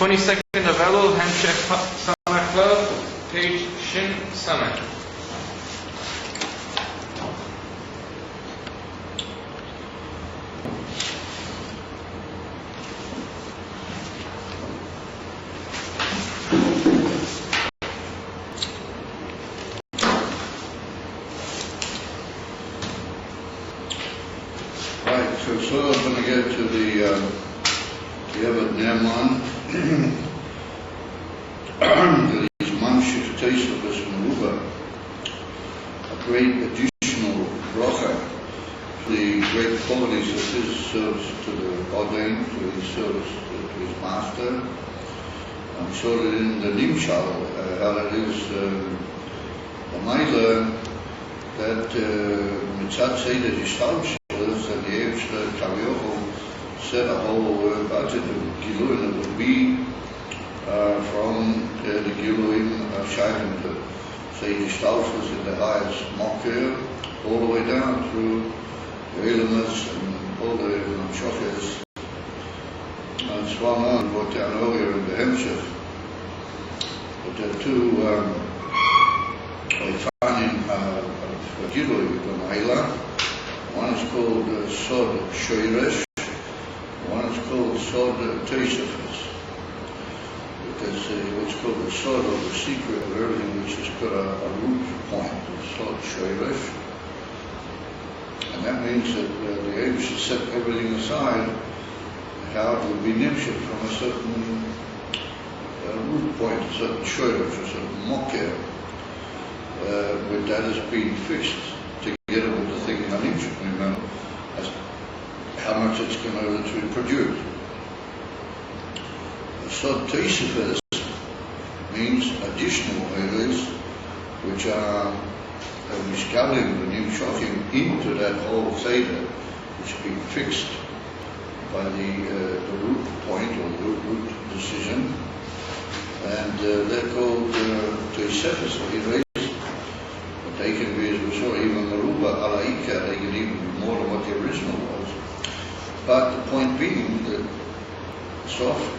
22nd of Elul, Samech Vav, page Shin Samech. Right, so I'm going to get to the Eved Naaman. That is Mamshich Teisavus Meruba, a great additional bracha to the great qualities of his service to the ordained, to his service to his master. I'm sure that in the Nimshal, how it is the Maila that Mitzat Seder Yishtal and the Eivshter Kaviochel set a whole budget of Giluim that would be from the Giluim of Shalim to say the Stalfus in the highest Mokker, all the way down through the Elamas and all the Shochers and Swanan, brought down earlier in the Hemshech. But there are two Ifanim of Giluim, the Maila. One is called Sod Shoiresh, one is called Sod Teisavus. Because what's called the Sod, or the secret of everything which has got a root point, Sod Shoiresh. And that means that the Abe should set everything aside, how it will be nimshut from a certain root point, a certain Shoiresh, a certain Mokker, where that has been fixed together with the thing in nimshut, remember, as how much it's going to produce. Sod Teisavus means additional areas which are miscaling the new shocking into that whole Seder, which has been fixed by the root point or the root decision, and they're called Teisavus, areas. But they can be, as we saw, even Meruba, Alaika, they can even be more than what the original was. But the point being that soft,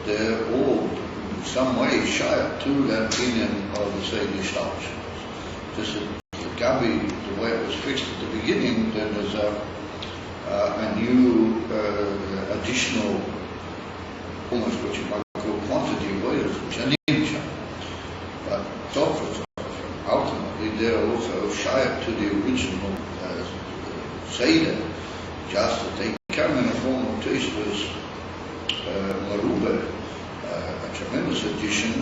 they're all in some way shy to that opinion of the Seder Stalsh. Just the Gabi, the way it was fixed at the beginning, then there's a new additional, almost what you might call quantity of oils, which are nimshut. But soft, ultimately, they're also shy to the original Seder, just that they come in a form of Teisavus Meruba, a tremendous addition,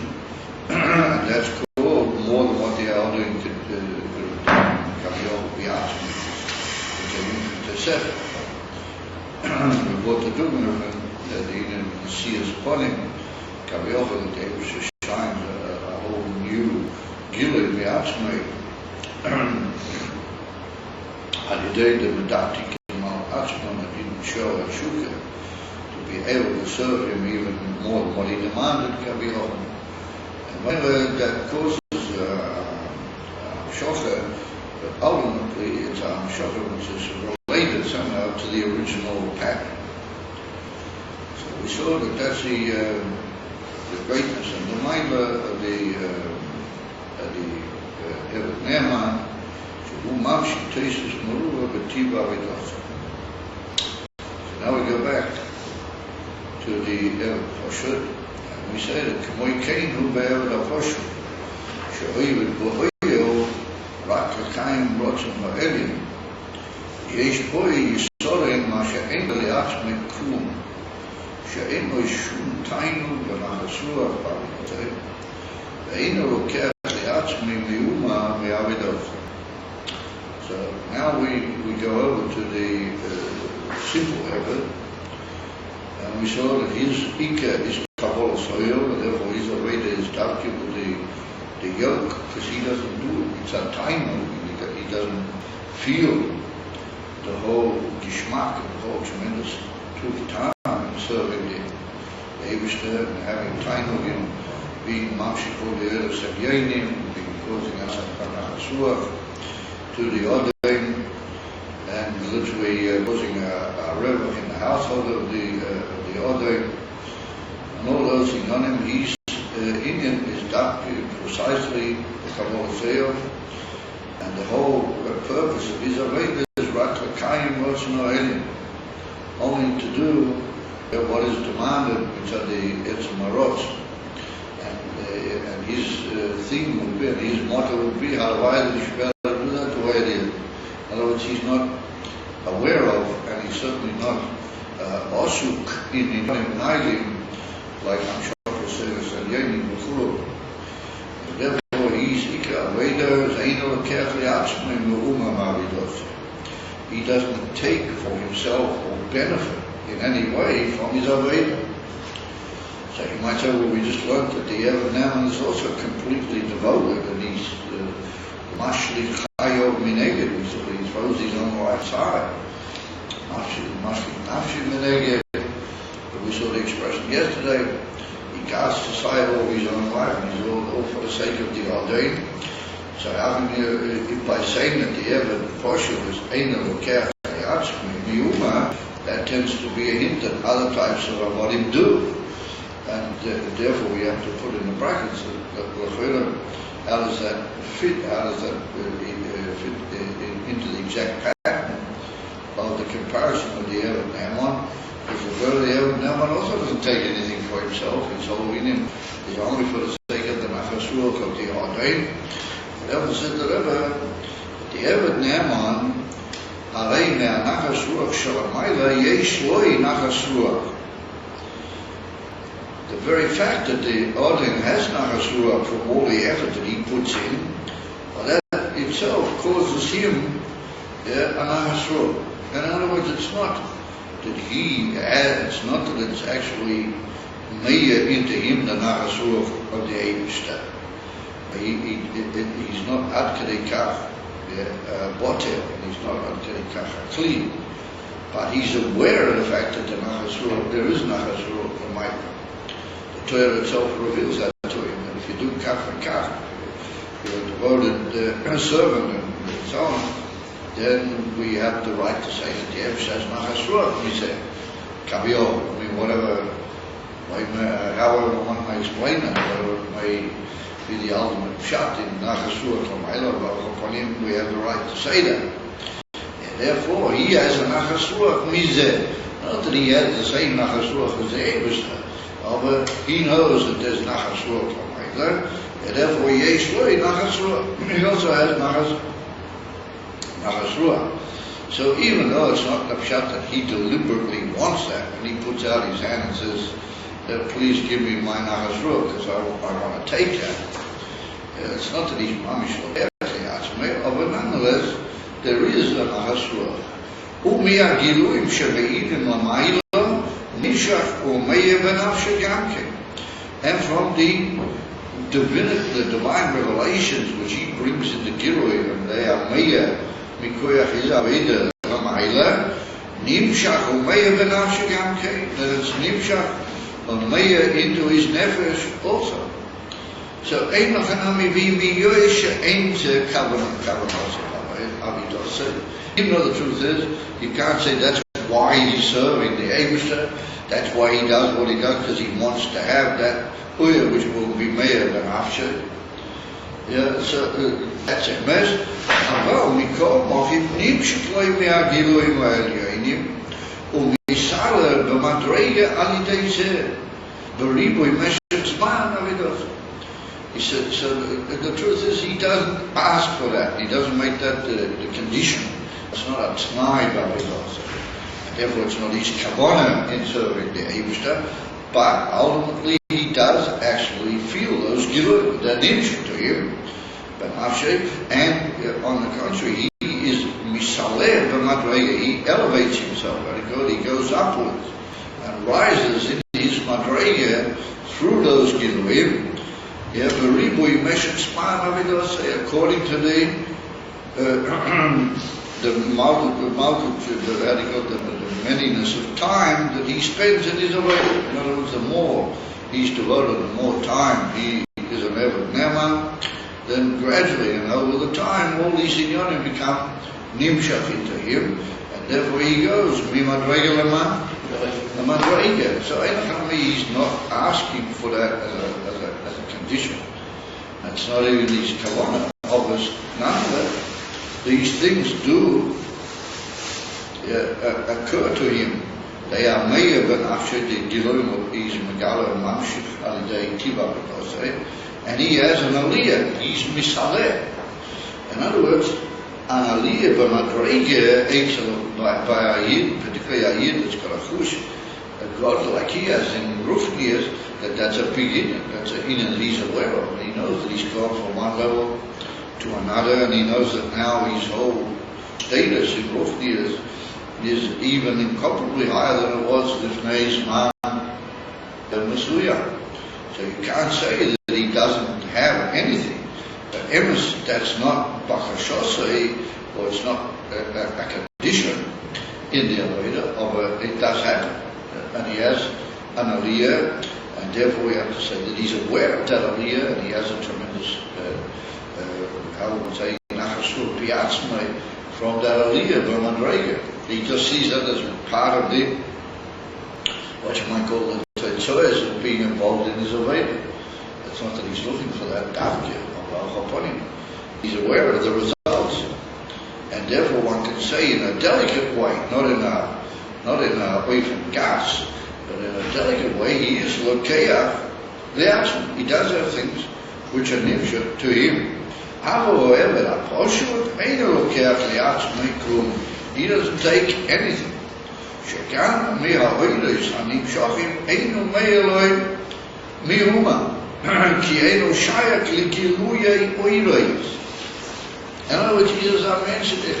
and that's called more than what the Aldin could have done, Kaviochel Biatmi, which they intercept. What to do when the sea is upon him, Kaviochel, that they should shine a whole new Gilead Biatmi, and the day the Medati Ashman didn't show a shuka to be able to serve him even more than what he demanded, Kaviochel. And when that causes shocha, but ultimately it's a shocha which is related somehow to the original pattern. So we saw that that's the greatness and the milah of the Eved Naaman, who Mamshich Teisavus Meruba B'tiva V'Docha. Now we go back to the Eved Poshut, and we say that K'moy Kain Hu Be'Eved HaPoshut, She'oived B'Hoyo Rak HaKayim Rotzim Ha'elim, Yesh Boi Yisorem Ma She'en Li'atzmei Klum, She'en Lo Shum Tainu V'Nachasuach B'Avitei, Ve'en Rokech Li'atzmei Me'uma Me'avidocha. So now we go over to the simple Eved, and we saw that his Ika is Kabbalah Soil, and therefore his Aveda is darker with the yoke, because he doesn't do it. It's a time, he doesn't feel the whole Gishmak, the whole tremendous truth time serving the Eivshter and having time, being Mamshich all the other Sabyanim, being causing us a to the Odain, and literally causing a rev in the household of the Odain, and all those inyanim, his inyan is that precisely the Kabbalah Seyof, and the whole purpose of his Aveda is Rak L'Kayim Rotzon Ha'elim, only to do what is demanded, which are the Etzem Marotz. And his theme would be, and his motto would be, Halavai L'Shver L'Udat L'Udat. In other words, he's not aware of, and he's certainly not osuk in Nailim, like Hamshach Seres and Yenim B'chulu. Therefore, he's Ika Aveda, Zaino L'Kech L'Atzmim L'Uma Mavidos. He doesn't take for himself or benefit in any way from his Aveda. So you might say, well, we just learned that the Eved Naaman is also completely devoted, and he's Mashlich Chayov Mineged, he throws his own life aside. Mashlich Nafshi Mineged, but we saw the expression yesterday, he casts aside all his own life, and he's all for the sake of the ordained. So by saying that the Eved Posher is Eina L'Kech L'Atzmi Miuma, that tends to be a hint that other types of Avodim do. And therefore we have to put in the brackets that how does that fit into the exact pattern of the comparison of the Eved Naaman? Because the Eved Naaman also doesn't take anything for himself. His whole inyan is only for the sake of the Nachas Ruach of the ordained. Therefore said the Rebbe, the Eved Naaman, Harei me'anachas ruach shel hamayla yesh loi nachas ruach. The very fact that the ordained has nachas ruach from all the effort that he puts in, well, that itself causes him a nachas ruach. In other words, it's not that he adds, it's not that it's actually meya into him the nachas ruach of the Eibishter. He's not ad kedei kach botel, and he's not ad kedei kach clean, but he's aware of the fact that the nachas ruach, there is nachas ruach for Micah. The Torah itself reveals that to him, and if you do kach and kach, you're a devoted servant and so on, then we have the right to say that the Ev says nachas ruach. We say kaviol, I mean whatever, however one may explain that, whatever it may be the ultimate pshat in nachas ruach or ma'ila, we have the right to say that. And therefore, he has a nachas ruach mizeh. Not that he has the same nachas ruach as the Eibishter, but he knows that there's nachas ruach or ma'ila, and therefore yesh loi nachas ruach. He also has nachas ruach. So even though it's not the pshat that he deliberately wants that, and he puts out his hand and says, please give me my nachas ruach, because I want to take that. It's not that he's mamish but nonetheless, there is a nachas ruach. ומהגילויים שבאילים למעלה נמשך ומיה בנפשו גם כן. And from the divine revelations which he brings in the Gilui, and they are meya mikoyach his aveda l'mayla, nimshach umeya b'nafshe gam kein, that it's nimshach umeya into his nefesh also. So ein lachanami v'miyosh ein ze kavanah avidos. Even though the truth is, you can't say that's why he's serving the Eibishter, that's why he does what he does, because he wants to have that uya which will be meya b'nafshe. Yeah, so that's it. אבל מכל מוכים נמשך לו מהגילויים העליונים ומסער במדרגה על ידי זה בריבוי משך זמן אבידות. He said, so the truth is he doesn't ask for that. He doesn't make that the condition. It's not a t'nai b'avidos. Therefore it's not his kavanah in serving the Eibishter, but ultimately he does actually feel those gilui, that nimshuk to him. And on the contrary, he is misaleh b'madrega. He elevates himself, very good. He goes upwards and rises in his madrega through those giluim. According to the manyness of time that he spends in his away. In other words, the more he's devoted, the more time he is an Eved Naaman, then gradually and over the time all these inyanim become nimshach into him, and therefore he goes, mi madrega lema, the madrega. So he's not asking for that as a condition. It's not even his kavanah. Obviously, none of that. These things do occur to him. They are meir ben afshe the gilum is megala mamshich al day tiba b'kosei, and he has an aliyah. He's misaleh. In other words, an aliyah b'madrega by a yid, particularly a yid that's got a chush, a God like he has in Rufnias, that's a beginning. That's a inner he's aware of. He knows that he's gone from one level to another, and he knows that now his whole status in Rufnias is even incomparably higher than it was Lifnei Zman Masuya. So you can't say that he doesn't have anything. Emes, that's not bakashosei, or it's not a condition in the Avodah, it does happen. And he has an aliyah, and therefore we have to say that he's aware of that aliyah, and he has a tremendous, how would say, nachashur piatzmai, from that aliyah, b'madrega. He just sees that as part of the, what you might call the tzoyes of being involved in his avodah. It's not that he's looking for that davke of al-chaponim. He's aware of the results, and therefore one can say in a delicate way, not in a way from gas, but in a delicate way, he is lokeach le'atzmo. He does have things which are nimshut to him. However, aposhut eino lokeach le'atzmo klum. He doesn't take anything. Shekan mi ha'oilos hanimshachim eino me'eloi mi'uma ki eino shayak ligiluyei oilos. In other words, Jesus, I mentioned it.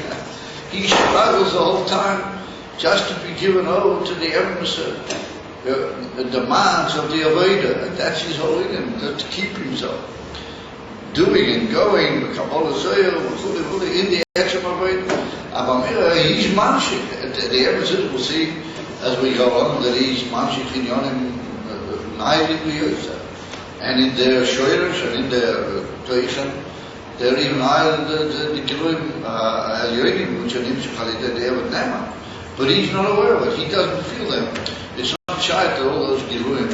He struggles the whole time just to be given over to the emissary, the demands of the Avodah, and that's his whole income, to keep himself doing and going, in the action of Avodah. He's mamshik. The emissary will see as we go on that he's mamshik in yonim naiv, and in their shoyers and in their toichem, they're even higher than the giluim yonim, which are nimshik halidei de'evad nema. But he's not aware of it. He doesn't feel them. It's not shy to all those giluim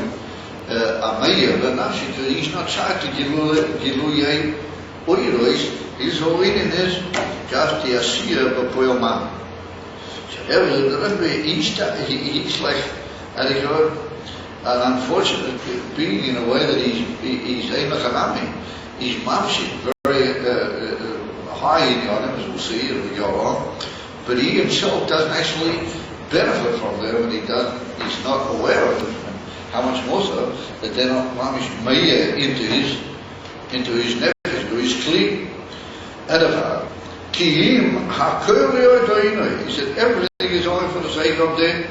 amayah, but nafshik. He's not shy to giluyei oirois. His whole in this just the asiyah b'poel man. So he's like an unfortunate being in a way that he's emachanami. He's mamshik, very high in yonim, as we'll see as we go on. But he himself doesn't actually benefit from them, and he's not aware of them. And how much more so that they're not mamish meir into his nefesh, to his kli. Edify. Kihim hakol yodoinoi. He said everything is only for the sake of the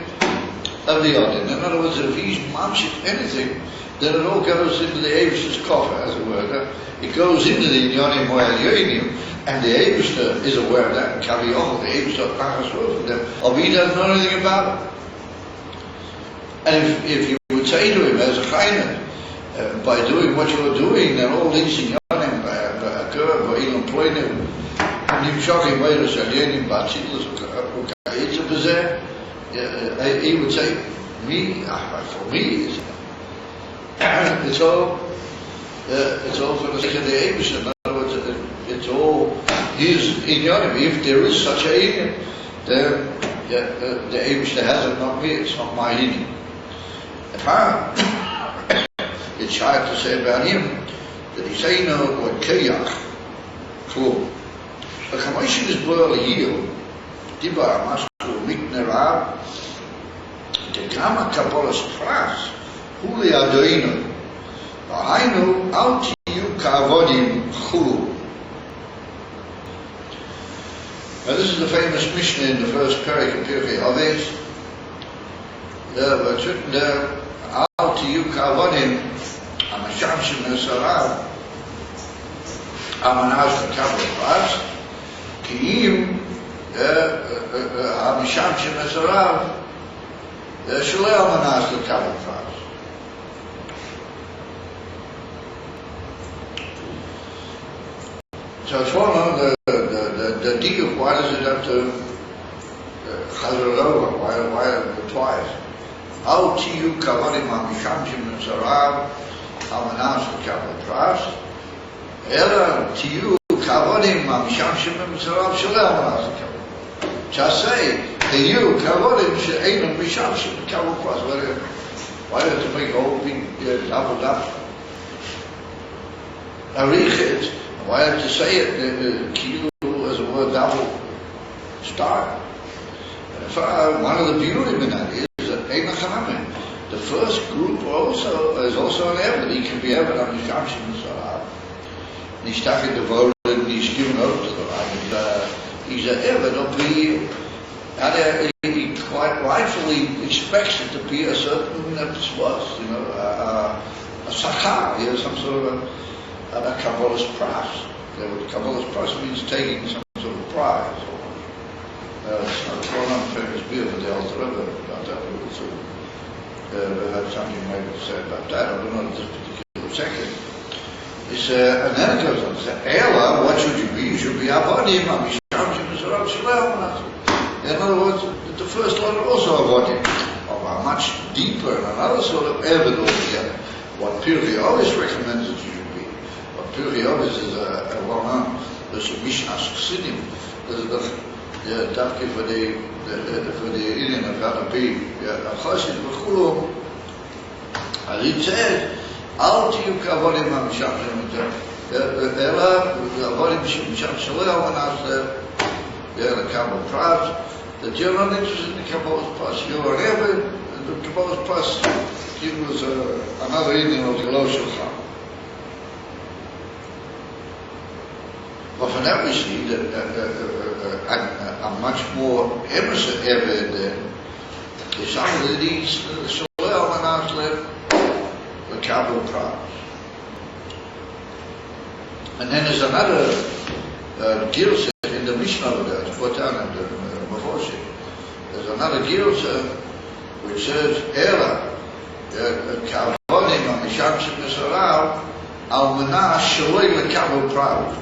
Odin. In other words, if he's mamshik anything, then it all goes into the Avish's coffer, as it were. It goes into the Inyonim Mo'el and the Avishah is aware of that, and Kaviyom, the Avishah Pachasur from them, of he doesn't know anything about it. And if you would say to him as a chaynet, by doing what you are doing, then all these Inyonim occur, by even employing him, and you shock him later, Shalyanim, Bachitlus, he would say, for me, it's all for the sake of the Avishah. In other words, it's all his inyanim. If there is such a inyan, then the Avishah has it, not me. It's not my inyan. It's shy to say about him that he's eino or keyach klum. The Chamoishin is boil here. Diba masku miknerab. The Gama Kabbalah's pras. Huli adoinu. V'hainu al tiyu kavodim chulu. Now this is the famous Mishnah in the first parak of Pirkei Avos. It's written there, al tiyu kavodim amashamshim esarav amanas v'kabel pras ki'im amashamshim esarav shalei amanas v'kabel pras. So it's well known the deal. Why does it have to chazar it over, why twice? Al tiyu kavadim ha-mishamshim v'sarav al-manas v'kabel pras ela tiyu kavadim ha-mishamshim v'sarav shalei al-manas v'kabel pras. Just say, tiyu kavadim she'einu mishamshim v'kabel pras. Why do you have to make a whole big double dash? Arichit, why have to say it kilu as a word double star? One of the beauty in that is that the first group also is also an Eved. He can be Eved on his Shamshim and Sarab. And he's stuck in the vote and he's given over to the right. He's an Eved up here. And he quite rightfully expects it to be a certain response, a sakar, some sort of a Kabbalist prize. Kabbalist prize means taking some sort of prize. It's not a non-famous beer for the Alter Rebbe about that. We also had something maybe to say about that. I don't know this particular second. It's and then it goes on to say, Ela, what should you be? You should be Avodim,Amishamshim, Mizrav, Shalem. In other words, the first letter also Avodim, of a much deeper and another sort of Eved altogether. What Pirkei always recommends that you should be. What Pirkei always is a well-known, there's a Mishnah Chassidim. There's dafke for the Indian of how to be a chassid v'chulu. As it says, al tiyu kavodim ha-mishamshim ela avodim misham shalei al-manas lekabel pras. That you're not interested in the Kabbalist pras. You're an Eved. The Kabbalist pras gives another Indian of the Elul Shulchan. But from that we see that a much more emerson Eved is something that these Shalei al-manas the Kabul pras. And then there's another Gilsa in the Mishnah of that, put down in the Mafoshi. There's another Gilsa which says, Ela, Kavodim ha-mishamshim v'sarav al-manas shaloi lekabul pras.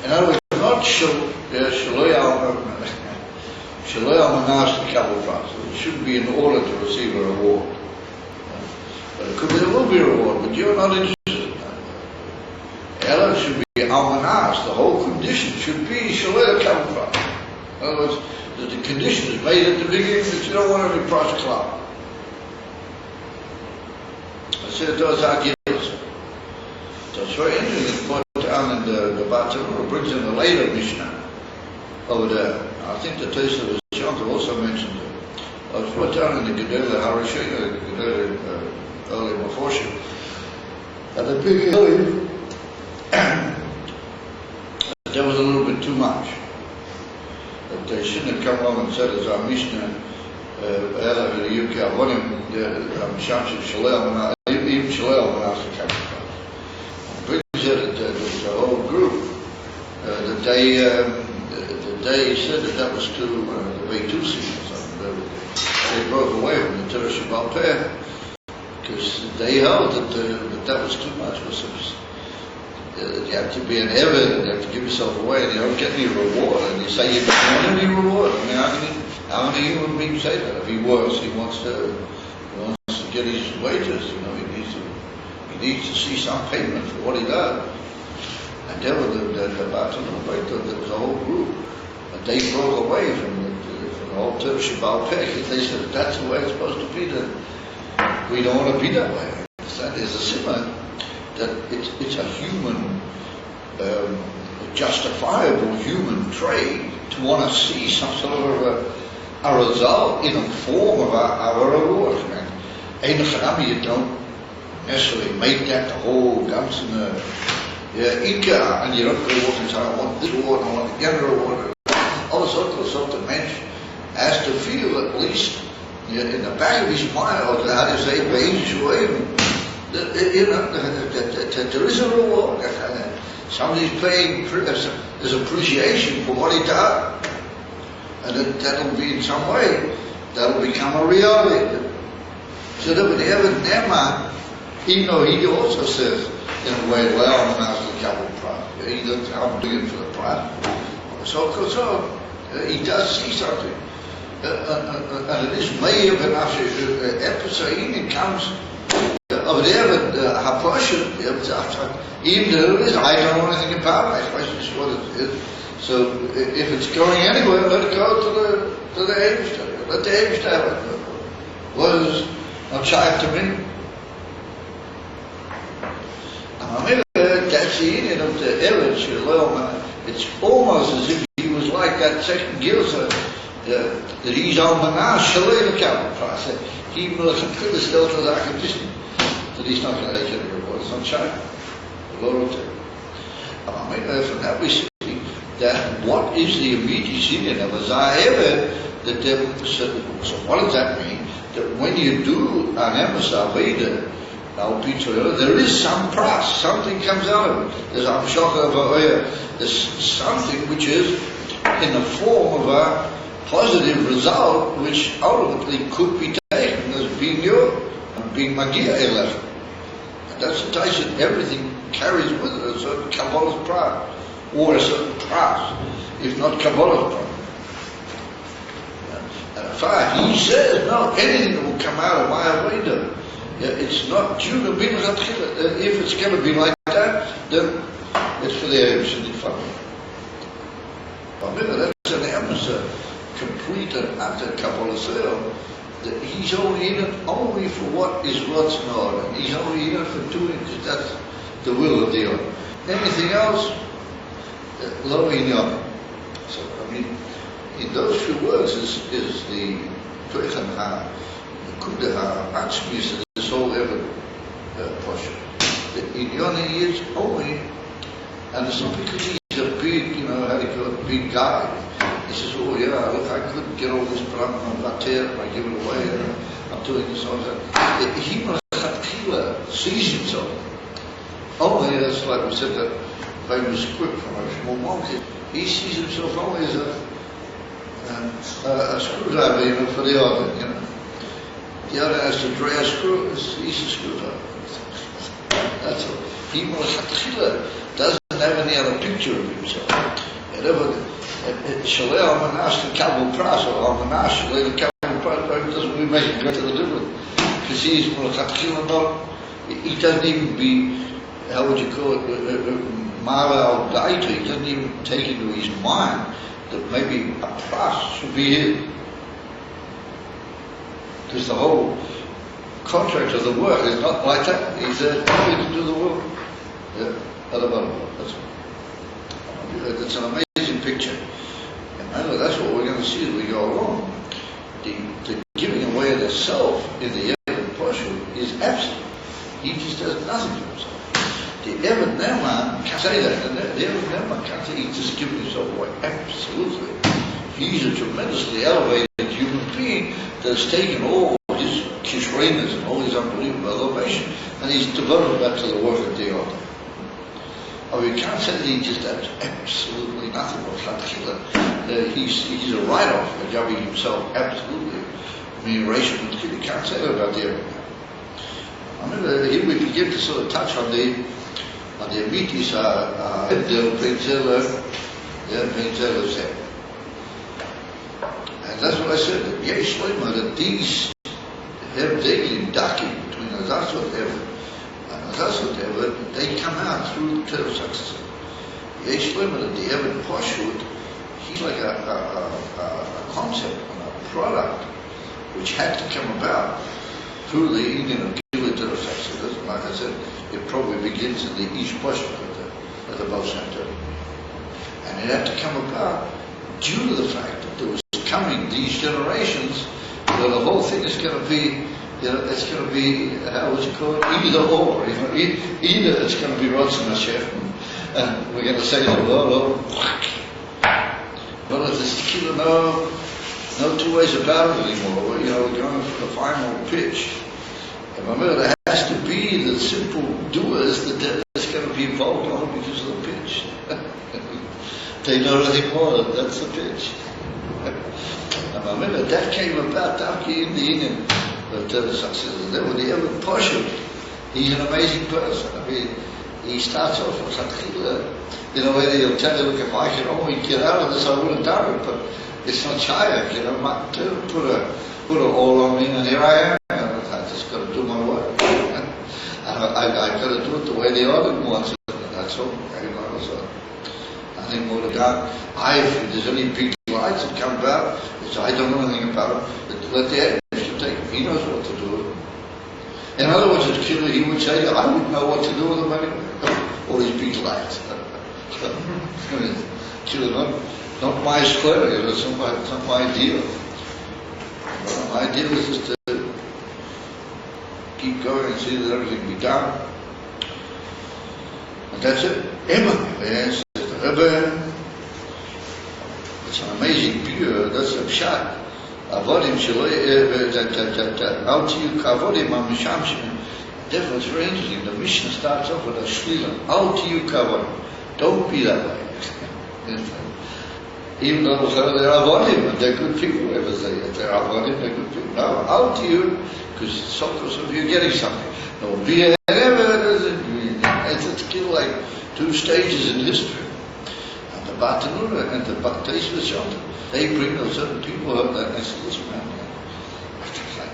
In other words, not shaloi al-manas lekabul pras. It shouldn't be in order to receive a reward. But it could be, there will be a reward, but you're not interested in that. Ela should be al-manas. The whole condition should be shaloi lekabul pras. In other words, the condition is made at the beginning that you don't want any pras klal. I said those are gills. So it's very interesting. Down in the Batzimah brings in a later Mishnah over there. I think the Taisa of the Shanta also mentioned it. I was put down in the Gedele Harishim, the Gedele early Mafoshim, and the big Elul, there was a little bit too much. That they shouldn't have come along and said, as our Mishnah, Ela v'Yuki Avonim, Mishamshim Shalei al-Manas, even Shalei al-Manas l'Kabel pras. There's a whole group that they said that was too way too serious. They broke away from the Torah Shabbat Peh because they held that was too much. You have to be an Eved and you have to give yourself away and you don't get any reward. And you say you don't want any reward. I mean, how many human beings say that? If he wants to get his wages, he needs to see some payment for what he does. And there were the Batzimah, there was a whole group. And they broke away from the whole Torah Shabbat Peh. They said that's the way it's supposed to be. That we don't want to be that way. There's a simmer that it's a human, justifiable human trait to want to see some sort of a result in a form of our reward. You don't necessarily make that the whole ganzen Inca, and you don't go walk and say, I want this reward, I want the other reward. Alles wat the mens has to feel at least in the back of his mind, or how do you say, that there is a reward. Somebody's paying, there's appreciation for what he does. And that'll be in some way, that'll become a reality. So that whenever Nema, even though he also says, in a way, well, I'm going to ask the Kabul pras. he doesn't, I'm doing it for the prize. So, he does see something. And it is may of an episode, it comes of the Evid Haposhet, even though it is, I don't know anything about it, I suppose it's what it is. So if it's going anywhere, let it go to the Eivishter. Let the Eivishter have it. What is not shy to me? I mean, that's the Indian of the Evid Shalom. It's almost as if he was like that second Gilsa, that he's on Manash Shalom account price. He will consider still to the acquisition. That he's not going to take any reward. It's not shy. The Lord will take. I mean, from that we see that what is the immediate Indian of Azayeva, that so what does that mean? That when you do an Emersa Veda, there is some price, something comes out of it. There's there's something which is in the form of a positive result, which ultimately could be taken as being being Magia Elef. And that's the case that everything carries with it a certain Kabbalah's price, or a certain price, if not Kabbalah's price. And in fact, he says, no, anything that will come out of my Veda, it's not due to be if it's going to be like that, then it's for the Eivus and the family. Remember, that's an Emerson, complete and utter Kabbalah sale, that he's only in it only for what is what's known, and he's only in it for doing because that's the will of the other. Anything else, low in the So, I mean, in those few words is the Toichan Ha, the Kuda Ha, Atzmis, and this whole ever portion. The Inyoni is only, and it's not because he's a big, how do you call it, big guy. He says, oh yeah, look, I couldn't get all this Brahma, I'm not here, I give it away, and I'm doing this all that. He sees himself. Only, that's like we said, that famous quip from a small monkey. He sees himself only as a screwdriver, for the other, The other has to dry a screw, he's a screwdriver. That's all. He doesn't have any other picture of himself. Shalei Manash the Kabul Pras, or Manash Shalei the Kabul Pras, doesn't really make a great deal of difference. Because he's not, he doesn't even be, how would you call it, Mara al Daita, he doesn't even take into his mind that maybe a Pras should be here. Because the whole contract of the work is not like that. He's there only to do the work. That's an amazing picture. And that's what we're going to see as we go along. The giving away of the self in the Evid portion is absolute. He just does nothing to himself. The Evid Neman can't say that. And the Evid Neman can't say he's just giving himself away. Absolutely. He's a tremendously elevated human being that's taken all his kishrenas and all his unbelievable elevation, and he's devoted that to the work of the order. Oh, we can't say that he just has absolutely nothing of Chatchila. He's a write-off of Yavi himself, absolutely. Remuneration, you can't say that about the Evid. I remember here we begin to sort of touch on the Amitis, the Penzeler said. And that's what I said, that Yesh Lema, that these have daily ducking between Azazot Evid and Azazot Evid, they come out through Torah success. Yesh Lema, that the Evid Poshut, he's like a concept, a product, which had to come about through the Indian of Gila Torah success. Like I said, it probably begins in the East Poshut at the Baal Center. And it had to come about due to the fact that there was coming these generations where the whole thing is going to be, it's going to be, how would you call it, either or. Either it's going to be Ratzon Hashem, and we're going to say, well, there's no two ways about it anymore. We're going for the final pitch. And remember, there has to be the simple doers that's going to be involved only because of the pitch. They know nothing more, that's the pitch. And I remember that came about after in the Indian Torah success. That was the Evid Poshut. He's an amazing person. I mean, he starts off with Chatchila, you know, where he'll tell you, look, if I could only get out of this, I would have done it, but it's not shaykh, you know, put it all on me, and here I am, I just got to do my work, and I've got to do it the way the other wants it, and that's all, you know, so I think more to God, if there's any big lights that come about, which I don't know anything about, but let the Eibishter take it, he knows what to do. In other words, it's killer, he would say, I wouldn't know what to do with them anyway. All these big lights. Killer, not my square, you know, it's not my deal. My deal is just to keep going and see that everything be done. And that's it. Emma, yes, the Rebbe. It's an amazing pure, that's a pshat. Avodim shaloi, how to you kavodimamishamshim. Therefore, it's very interesting. The Mishnah starts off with a shlilam. How to you kavodim. Don't be that way. Even though they're avodim, and they're good people, ever say it. They're avodim, they're good people. Now, how to you, because sometimes you're getting something. No, be it's still like two stages in history. And the Batanura and the Bateshvashot, they bring those certain people up that I say, listen, man, like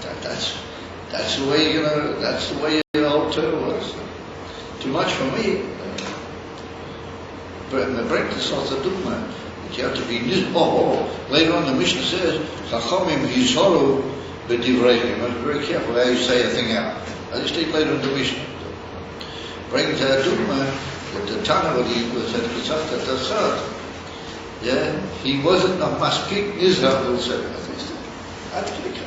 that's the way, you know, that's the way the old Torah was. Too much for me. But the breakfast of the Dugma, you have to be, later on the Mishnah says, Chachomim Yisoru B'divrayim. You must be very careful how you say a thing out. I just take later in the Mishnah. Bring to the Dugma, with the Tana, what he was at Pesach Tasad. Yeah, he wasn't a maspik nizhar, will say. Absolutely.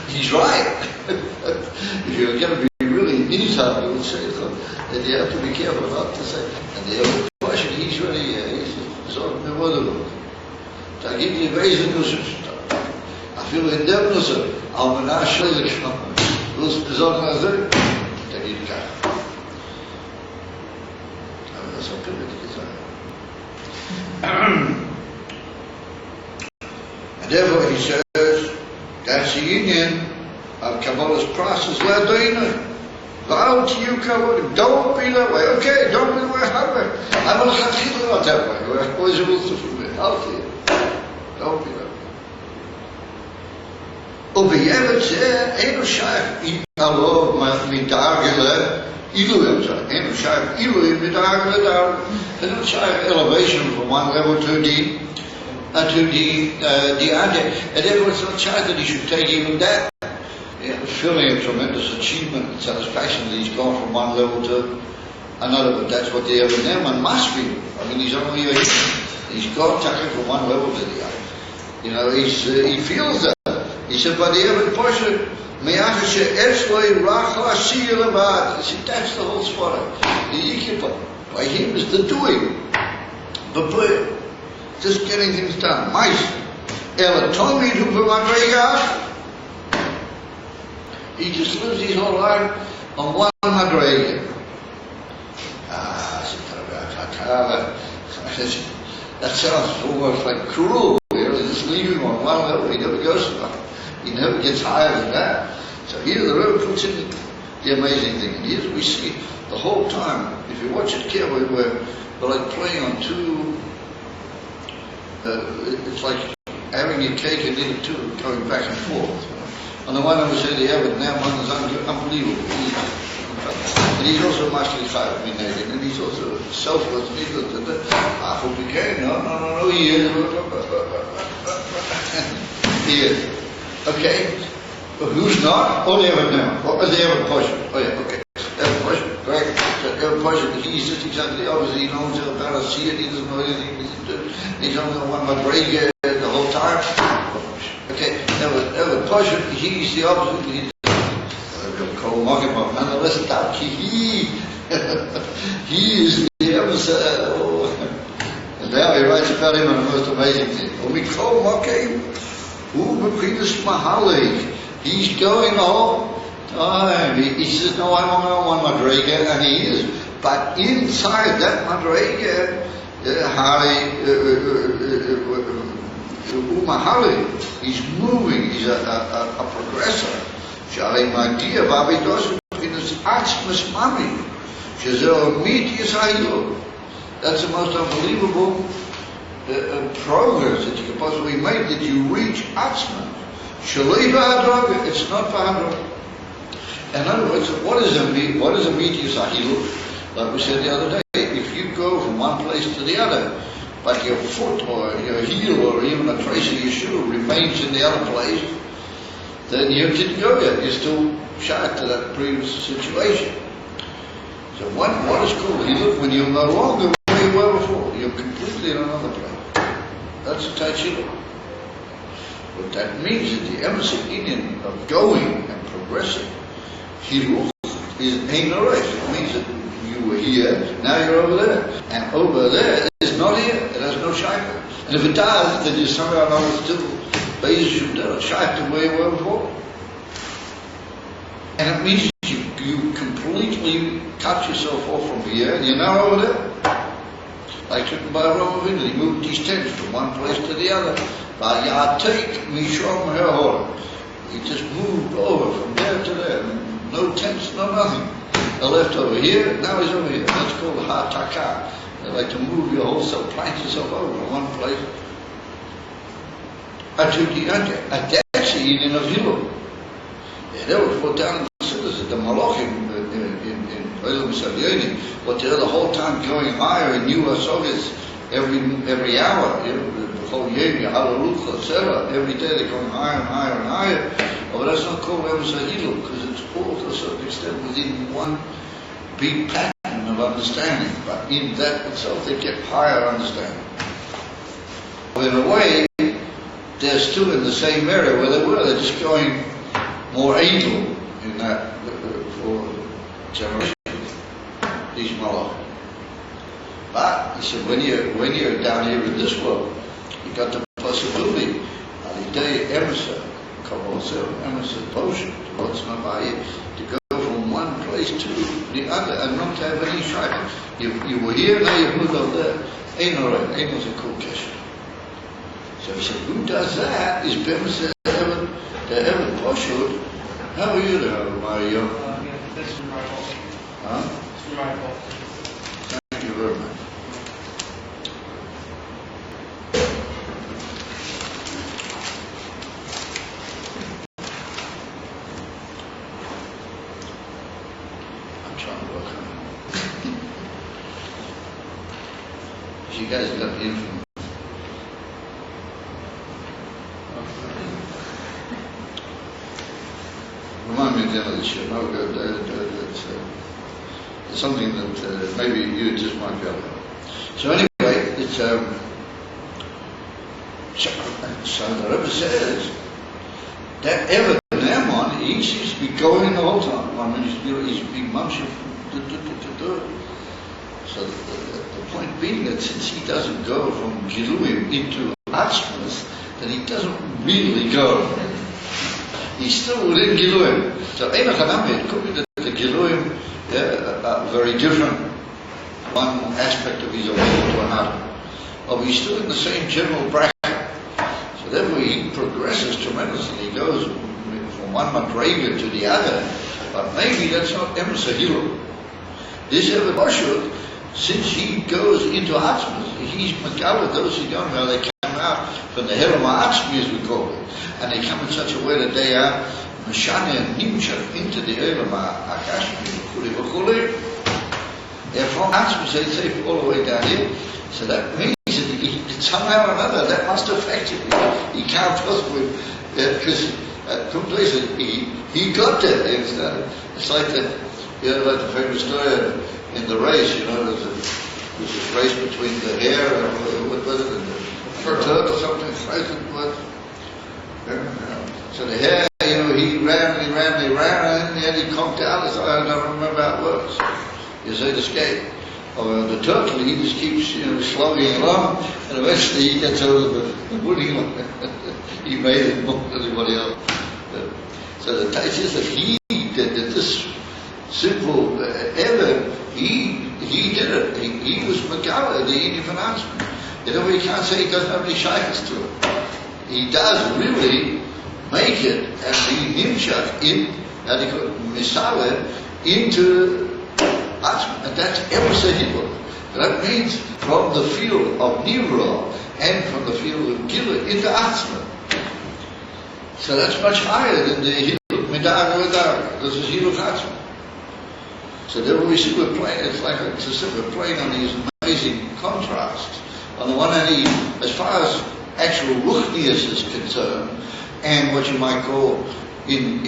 He's right. If you're going to be really nizhar, you would say, then you have to be careful not to say. And the other question, he's really, he's sort of memorable. Tagid li beisen nusser. Afil in dem nusser, al menah shlezik shnom. Willst du besorgen als er? Tagid kach. Aber das hat König gesagt. And therefore he says, that's the union of Kabbalah's process. L'adayna, vow to you, Kabbalah, don't be that way. Okay, don't be the way I'm going to have not that way. What is it will to me? How to you? Don't be that way. Ubeyevet zeh, eno shaykh, alo, mitagele, Elul, eno shaykh, Elul, mitagele, down. There's no shaykh elevation from one level to the other. And therefore it's not shaykh that he should take even that. It's feeling a tremendous achievement and satisfaction that he's gone from one level to another, but that's what the Evan must be. I mean, he's only a human. He's gone from one level to the other. You know, he feels that. He said, but the Evan Posher, see, that's the whole spot. The Yikipa. By him is the doing. The prayer. Just getting things done. Mice. Ella told me to put my great house. He just lives his whole life on one madrega. That sounds almost like cruel. You know, just leave him on one level. He never goes above. He never gets higher than that. So here the Rebbe puts in the amazing thing. And here we see the whole time, if you watch it carefully, we're like playing on two, it's like having a cake and eating two, going back and forth. On the one hand we say the Evan, now one is unbelievable. And he's also mostly chayav, and he's also selfless. Half will be gay. No, he is. He is. Okay? But who's not? Oh, the Evan now. What was the Evan portion? Oh yeah, okay. Evan portion, correct. The Evan portion, he's just exactly the opposite. He knows about to see it, he doesn't know anything. He's only the one about break the whole time. Okay, Evan portion, he's the opposite. He's nonetheless, he is the Evan. And now he writes about him on the most amazing thing. He's going the whole time. He says, no, I'm on one madrega, and he is. But inside that madrega, he's moving, he's a progressor. atzmas mami. Shezeh Amitiyas Ha'ilul. That's the most unbelievable progress that you can possibly make, that you reach atzma. Shalei ba'adroga. It's not ba'adroga. In other words, what is Amitiyas Ha'ilul? Like we said the other day, if you go from one place to the other, but your foot or your heel or even a trace of your shoe remains in the other place, then you didn't go yet. You're still shy to that previous situation. So what is called hilul? When you're no longer where you were before, you're completely in another place. That's a tight hilul. What that means is the emphasis in of going and progressing. Hilul is ein oresh. It means that you were here, now you're over there. And over there is not here. It has no shaykh. And if it does, then you're somehow or another still shaykh to where you were before. And it means you completely cut yourself off from here and you're now over there. Like written by Romain, he moved his tents from one place to the other. By Yatek Mishom Herhor. He just moved over from there to there. No tents, no nothing. They left over here, now he's over here. That's called Hataka. They like to move your whole self, plant yourself over from one place. That's the eating of Hilul. That was brought down in the cities, the Malachim in Elul Savyoni, but they're the whole time going higher in newer Soviets every hour, the whole year, Hallelujah, etc. Every day they're going higher and higher and higher. But that's not called Hilul, because it's all to a certain extent within one big pattern of understanding. But in that itself, they get higher understanding. In a way, they're still in the same area where they were. They're just going more able in that for generation. These malach. But he said, when you're down here in this world, you got the possibility. Alidei emerson, emerson potion, what's not by you, to go from one place to the other and not to have any shaykh. You were here, now you've moved over there. Ain't alright. Ain't was a cool question. So he said, who does that? Is Bemis the Evan Poshut? How are you there, Mario? That's from my fault. Huh? It's from my fault. Thank you very much. I'm trying to work on it. You guys got the info. Remind me again of this show. No, it's something that maybe you just might be able to help. So anyway, it's so the Rebbe says that Evan Naaman, he seems to be going the whole time. I mean, he's being mumship. So the point being that since he doesn't go from Giluim into Atzmas, then he doesn't really go. He's still within Giluim. So it could be that the Giluim are very different. One aspect of his own to another. But he's still in the same general bracket. So therefore he progresses tremendously. He goes from one madrega to the other. But maybe that's not Emerson Hilul. This Evan Boshut, since he goes into Atzmas, he's Magawa, those who don't know, they come out from the Helam Atzmi, as we call it. And they come in such a way that they are Mashane and Nimshach into the Helam Akashmi, they're from Atzmi, they say all the way down here. So that means that somehow or another, that must affect him. He can't possibly, because some places he got there. It's like the famous story in the race, there's this race between the hare and what was it, and the turtle or something, so the hare, he ran, and in the end he conked out. I don't remember how it works. You say the skate. Or the turtle, he just keeps, slogging along, and eventually he gets over the wooding line. He made it more than anybody else. So the taste is that he did this simple Evan, he did it. He was Magawa, the Indian announcement. We can't say he doesn't have any shaykhs to it. He does really make it and be himself in Misaweh into Atzma, and that's Emerson Hilul. That means from the field of Nivra and from the field of Gila into Atzma. So that's much higher than the Hilul Midaga Midaga. This is Hilul Atzma. So there we see we're playing, it's like it's as if we're playing on these amazing contrasts. On the one hand, as far as actual Ruchnius is concerned, and what you might call in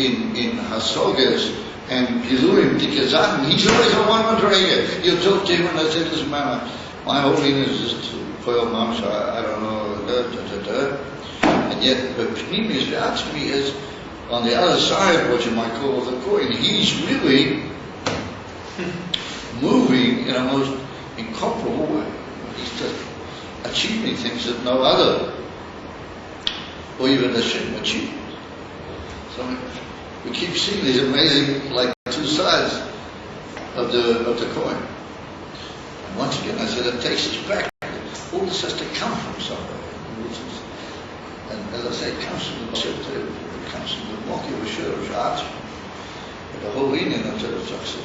Hasogas and Gilurim Dikazan, he's always a one Madrega. You talk to him and I say, listen, man, my holiness is Koyal Mamsa, I don't know, and yet, but Pneumius V'atzmi is on the other side, what you might call the coin. He's really moving in a most incomparable way. He's just achieving things that no other, or even Hashem, achieve. So we keep seeing these amazing, like two sides of the coin. And once again, I said, it takes us back. All this has to come from somewhere. And as I say, it comes from the Shem, it comes from the Moki Vashur, Shat, the whole Indian of Teresaksi.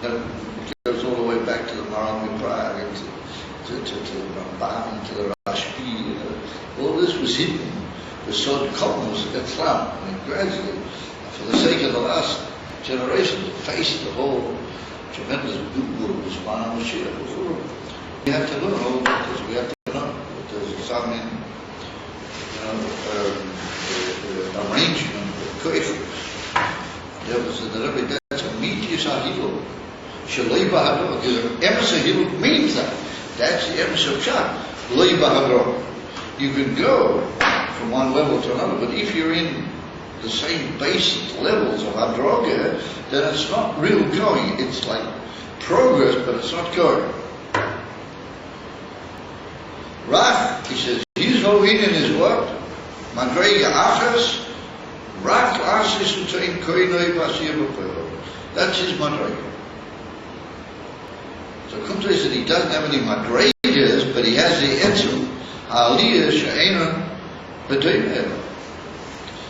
It goes all the way back to the Marami Prague, to the Ramban, to the Rashbi. All this was hidden. The Sod Kol was Etzlam. And gradually, for the sake of the last generation, to face the whole tremendous Guru, Usman Mashiach. We have to learn all about this. We have to know that there's some arrangement of Koichus. There was that's a Mityus Ahilul. Shaloi Bahador, because Emes Ahilul means that. That's the Emes of Pshat. Loi Bahador. You can go from one level to another, but if you're in the same basic levels of Hadroga, then it's not real going. It's like progress, but it's not going. Rak, he says, his whole meaning is what? Madrega Achas, Rak Asis Utain Koinoi Pasir Bapero. That's his Madrega. So Kumtre said he doesn't have any Madregas, but he has the Etzim, Aliyah She'enon B'Toimero.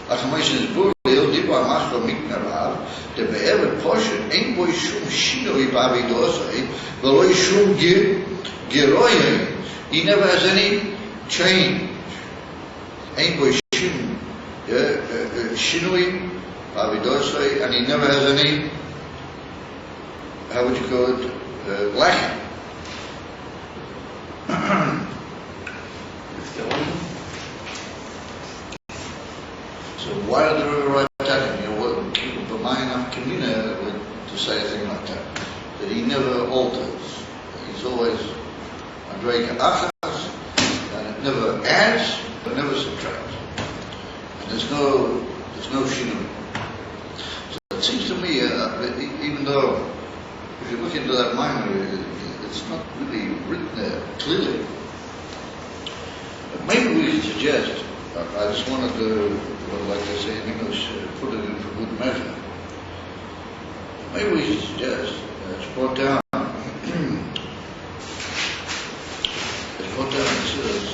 Achamosh is Buril, Diba Machlo Miknarav, the Be'evet Poshet, Ein Boi Shum Shinoi Bavidosai, Veloi Shum Giroyim. He never has any change. Ein Boi Shum Shinoi Bavidosai, and he never has any, how would you call it, lacking. So why did the river write that? You know, what people remind Kamina to say a thing like that? That he never alters. He's always Andrei Achas, and it never adds, but never subtracts. And there's no shinui. So it seems to me, even though if you look into that minor, it's not really written there clearly. But maybe we can suggest, I just wanted to, well, like they say in English, put it in for good measure. Maybe we should suggest, it's brought down, it says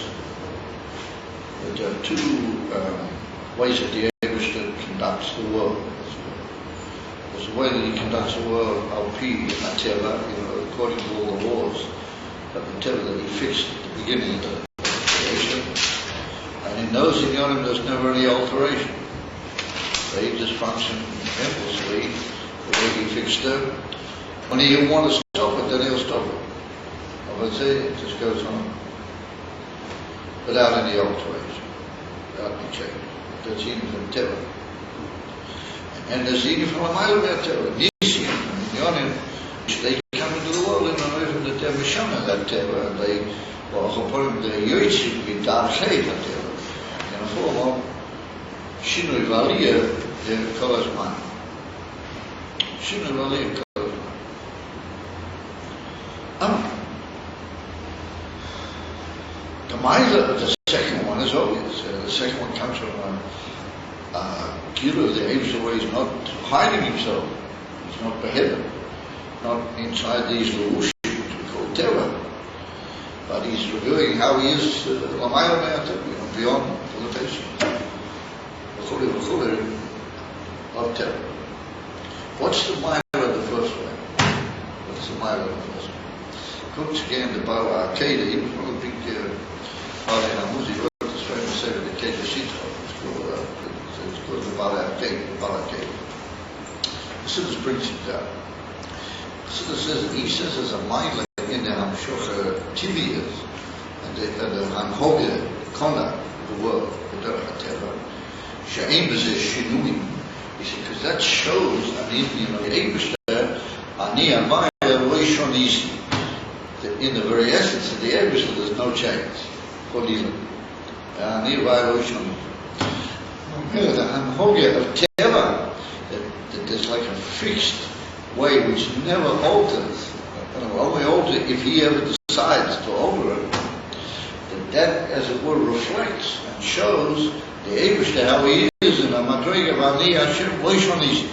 that there are two ways that the Eibishter conducts the world. There's a way that he conducts the world, Al-Pi, Ateva, according to all the laws of the Teva that he fixed at the beginning of the creation. And in those Inyanim there's never any alteration. They just function endlessly the way he fixed them. When he want to stop it, then he'll stop it. I would say it just goes on without any alteration, without any change. That's even from Teva. And there's even from a mile of Teva, Nisim, and Inyanim, they come into the world in the way from the Teva Shana, that Teva, and they, well, the Yoitzim, the Darchei, that Teva. In a form of Shinui Valiyah, the Kolasman. Shinui Valiyah, Kolasman. The Maila of the second one is obvious. The second one comes from Gila, the Eibishter, where he's not hiding himself. He's not beheaded. Not inside these Lushim, which we call Teva. But he's revealing how he is Lamayla Me'atev, beyond limitation. Of Teva. What's the mile of the first one? What's the mile of the first one? Comes again the Baal Arcade. He was one of the big Baal Hamuz. He wrote this famous set of the Kedra Sitra. It's called the Baal Arcade. The Siddur brings it down. The Siddur says, he says there's a mile in the Hamshoch Tivias and the Hanhoge Kona of the world, the Derech HaTeva. She'ein b'zeh shinuim. He said, because that shows, the Eibishter, Ani Avaya Roishon Isi. In the very essence of the Eibishter, there's no change. Ani Avaya Roishon Isi. The Hanhoge of Teva, that there's like a fixed way which never alters. And will only alter if he ever decides to alter it. That, as it were, reflects and shows the Eibishter how he is in a Madriga of Ani Hashem Loishon Isi.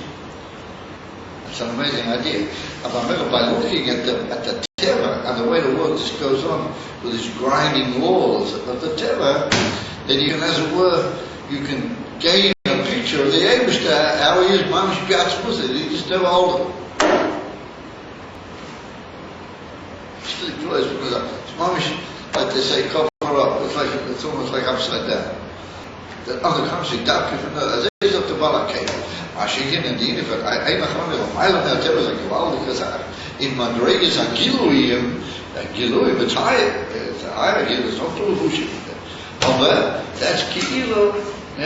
It's an amazing idea. By looking at the Teva and the way the world just goes on with its grinding laws of the Teva, then you can, as it were, you can gain a picture of the Eibishter, how he is Mamish B'atzmus. He just never altered. Because it's Mamish, like they say, cover up. It's almost like upside down. The other country, as it is up to Balakay. Ashikin and the Unifat, I ain't a mile now, there was a Gaval because in Madregas and Giluim, it's higher. It's higher here, there's no Tuluvushim. But that's Kilo. I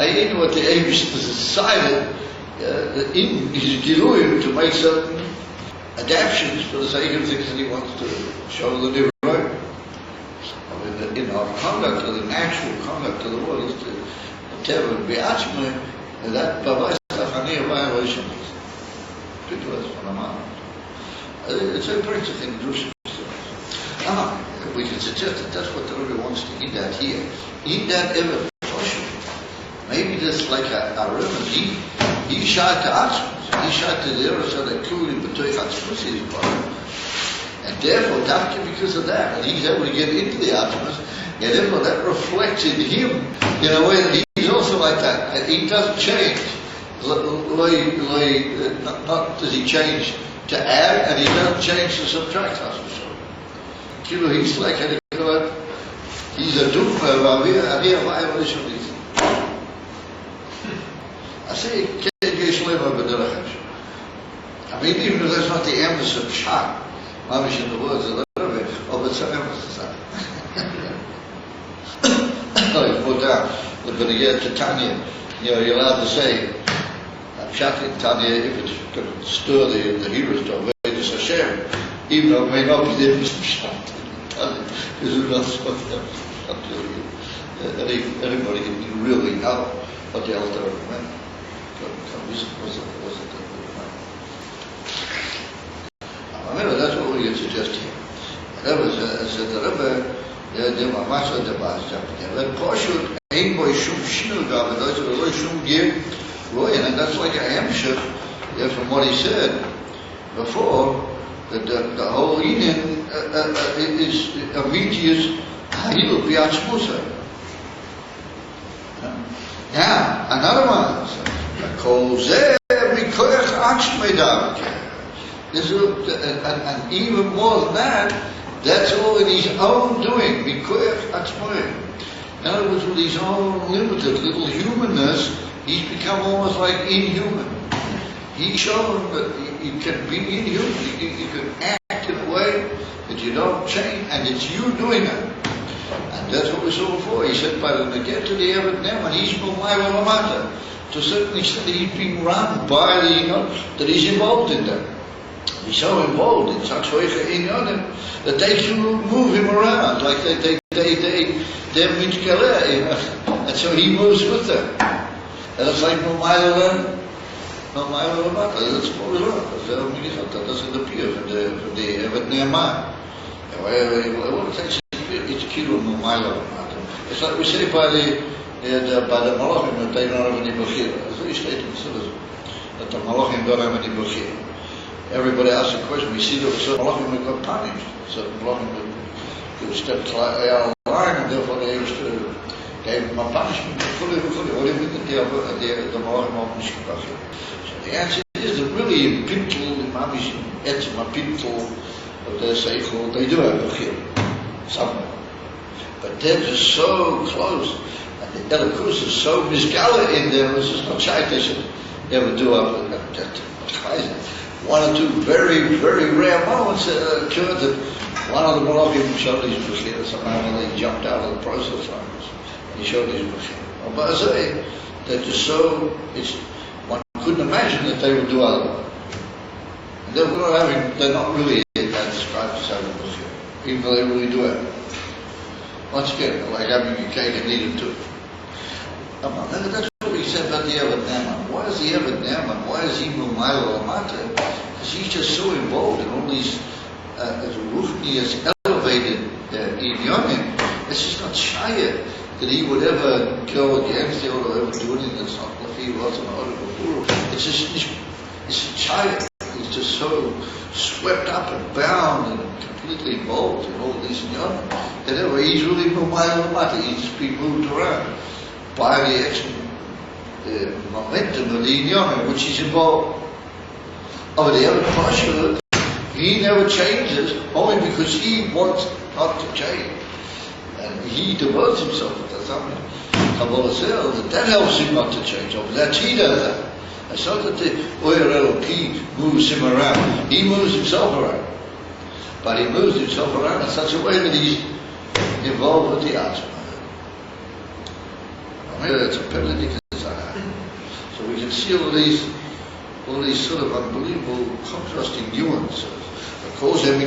ain't know what the Abish decided in his Giluim to make certain adaptations for the sake of things that he wants to show the new road. In our conduct, or the natural conduct of the world, is to tell and be actually that Baba Stefania violation is. Good words from the mouth. It's a very thing, we can suggest that that's what the Rebbe wants to eat at here. Eat that ever portion. Maybe there's like a remedy. He shot the Atzmus. He shot the Zero so that clearly between Atzmus is problem. And therefore, because of that, and he's able to get into the Atzmus, and therefore that reflects in him in a way that he's also like that. And he doesn't change. Not does he change to add, and he doesn't change to subtract. He's like he's a dukha, I say, I mean, even if that's not the emphasis of Shah, Mamish in the words of the Rebbe, but some emphasis on it. You put down, but when you get to Tanya, you're allowed to say, Pshat in Tanya, if it's going to stir the hearers to obey this Hashem, even though it may not be the emphasis of Pshat in Tanya, because we're not supposed to have Pshat. Anybody can really know what the Alter Rebbe meant. That's what we suggest here. That was the Rebbe, the Mamasha, the Bas, the Poshut, Ein Boy Shum Shinu Gav, those are the Roy Shum Gir, Roy, and that's like a hamship from what he said before, that the whole Indian is immediate Hilul Biatzmusa. Now, another one. And even more than that, that's all in his own doing. In other words, with his own limited little humanness, he's become almost like inhuman. He's shown that you can be inhuman, you can act in a way that you don't change, and it's you doing it. And that's what we saw before. He said, by the get to the Eved Nem, and he's Mumayla. To a certain extent, he's being run by that he's involved in them. He's so involved in such ways that they can move him around, like they're mitkaleh, and so he moves with them. And it's like Mumayla, that's what we learn. That doesn't appear from the Eved Nehemiah. It's Kilo Mumayla. It's like we say by the Malachim that they don't have any Bechira. It's very statement that the Malachim don't have any Bechira. Everybody asks a question. We see that certain Malachim that got punished. Certain Malachim that stepped out of line, and therefore they used to gave them a punishment. What do you think that the Malachim of Mishkabachim? So the answer is that really in Pintel, the Mamish Etzma Pintel of their Seichel, they do have Bechir somewhere. But they're just so close, and the Elikus is so misgala in there, it's just not shy they should ever do up with that. One or two very, very rare moments occurred that one of the Malachim showed his Bechir, somehow when they jumped out of the process lines, he showed his Bechir. But I say, they're just so, one couldn't imagine that they would do otherwise. And they're not really described as having Bechir, even though they really do have it. Once again, like having a cake and eating too. That's what we said about the Eved Naaman. Why is the Eved Naaman? Why is he Mumayla Lamata? Because he's just so involved in all these Ruchni has elevated Idionim. It's just not Shaya that he would ever go against it or ever do anything that's not Lafi Rotten or It's just Shaya. He's just so swept up and bound and completely involved in all these Idionim. That anyway, he's really Mumayla Lamata. He's just been moved around by the actual momentum of the Idionim which he's involved. Over the other Pasha, he never changes only because he wants not to change. And he devotes himself to something. Kabbalah says that helps him not to change. That's he does that. It's not that the Oyer Eloki moves him around. He moves himself around. But he moves himself around in such a way that he's involved with the Atma. It's a penalty. So we can see all these sort of unbelievable contrasting nuances. Of course, that's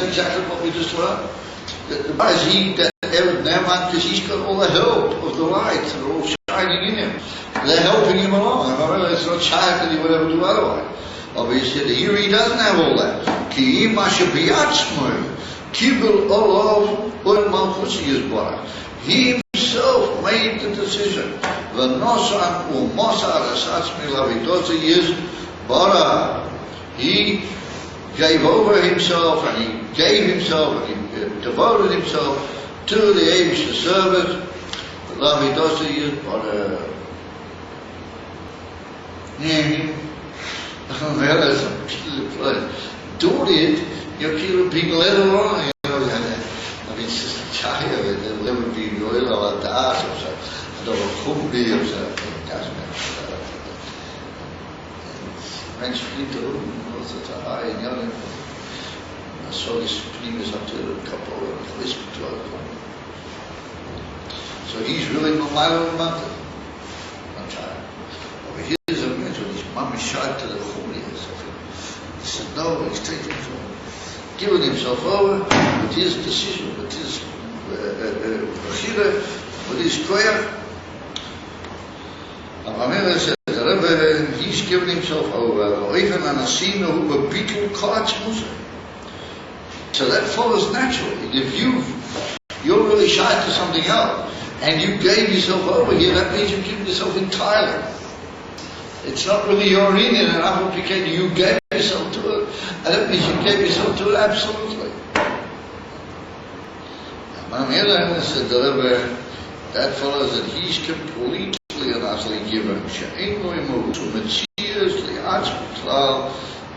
exactly what we just learned. Why is he that Eved Naaman? Because he's got all the help of the lights that are all shining in him. They're helping him along. And it's not shy that he would ever do otherwise. Obviously, here he doesn't have all that. He himself made the decision. He gave over himself and he gave himself and he devoted himself to the Eibishter service. Doing it, you're being led along. I mean, it's just a child, there'll never be oil or das or so. I don't know who be or so. Mensch fliegt such a high and young. I saw this previous up to a couple of whisper to other. So he's really no matter of mountain. I'm tired. Over here is a mentor, his mom is shot to the Khuli. He said, no, he's taking giving himself over with his decision, with his with his koyach. Amamela said, the Rebbe, he's given himself over. Even an asina who a beetle carts musa. So that follows naturally. If you're really shy to something else, and you gave yourself over here, that means you've given yourself entirely. It's not really your in and application, you gave yourself to it, and that means you gave yourself to it absolutely. Mamela said, that follows that he's completely and utterly given.